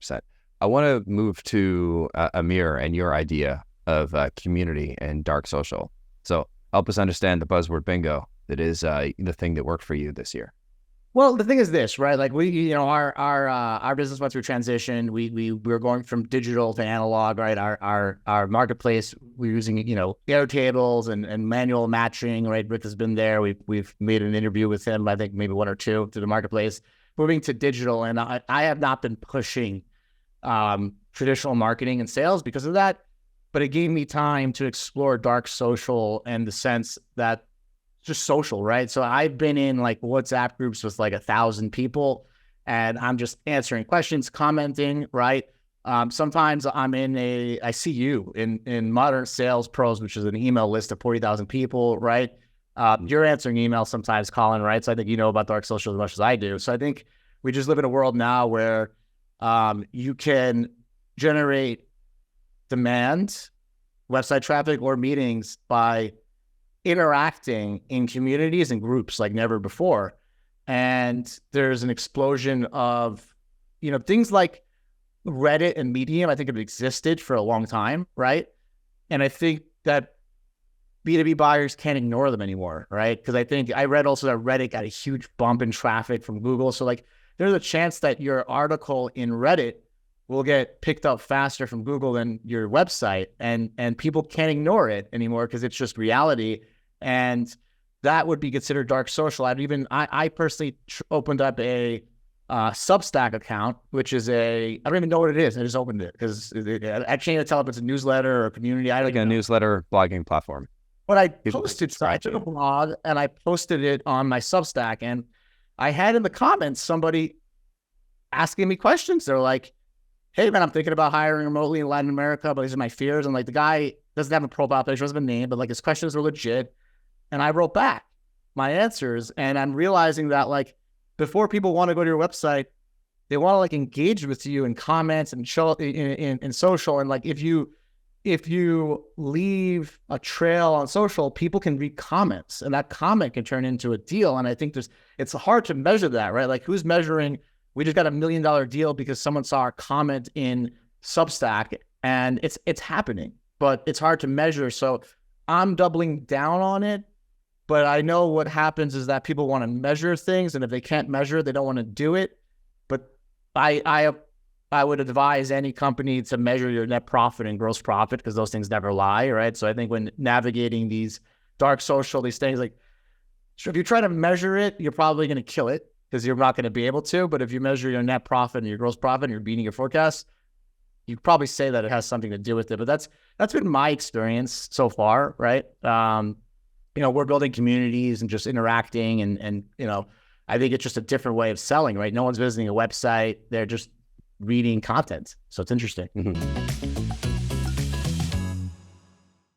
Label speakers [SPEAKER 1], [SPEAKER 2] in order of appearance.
[SPEAKER 1] 100%. I want to move to Amir and your idea of community and dark social. So help us understand the buzzword bingo that is the thing that worked for you this year.
[SPEAKER 2] Well, the thing is this, right? Like our business went through transition. We're going from digital to analog, right? Our marketplace, we're using, Airtables and manual matching, right? Rick has been there. We've made an interview with him, I think maybe one or two, to the marketplace. Moving to digital, and I have not been pushing traditional marketing and sales because of that, but it gave me time to explore dark social and the sense that just social, right? So I've been in like WhatsApp groups with like 1,000 people, and I'm just answering questions, commenting, right? Sometimes I see you in Modern Sales Pros, which is an email list of 40,000 people, right? You're answering emails sometimes, Colin, right? So I think you know about dark social as much as I do. So I think we just live in a world now where you can generate demand, website traffic, or meetings by interacting in communities and groups like never before. And there's an explosion of, things like Reddit and Medium, I think have existed for a long time, right? And I think that B2B buyers can't ignore them anymore, right? Because I read also that Reddit got a huge bump in traffic from Google. So like there's a chance that your article in Reddit will get picked up faster from Google than your website. And people can't ignore it anymore because it's just reality. And that would be considered dark social. I personally opened up a Substack account, which is I don't even know what it is. I just opened it because I can't tell if it's a newsletter or a community. I don't know.
[SPEAKER 1] A newsletter blogging platform.
[SPEAKER 2] But I took a blog and I posted it on my Substack, and I had in the comments somebody asking me questions. They're like, hey man, I'm thinking about hiring remotely in Latin America, but these are my fears. And like the guy doesn't have a profile picture, doesn't have a name, but like his questions are legit. And I wrote back my answers, and I'm realizing that like before people want to go to your website, they want to like engage with you in comments and show in social. And like if you leave a trail on social, people can read comments, and that comment can turn into a deal. And I think it's hard to measure that, right? Like who's measuring? We just got $1 million deal because someone saw our comment in Substack, and it's happening, but it's hard to measure. So I'm doubling down on it. But I know what happens is that people want to measure things, and if they can't measure, they don't want to do it. But I would advise any company to measure your net profit and gross profit because those things never lie, right? So I think when navigating these dark social, these things, like if you try to measure it, you're probably going to kill it because you're not going to be able to. But if you measure your net profit and your gross profit and you're beating your forecast, you probably say that it has something to do with it. But that's been my experience so far, right? We're building communities and just interacting and I think it's just a different way of selling, right? No one's visiting a website. They're just reading content. So it's interesting.
[SPEAKER 1] Mm-hmm.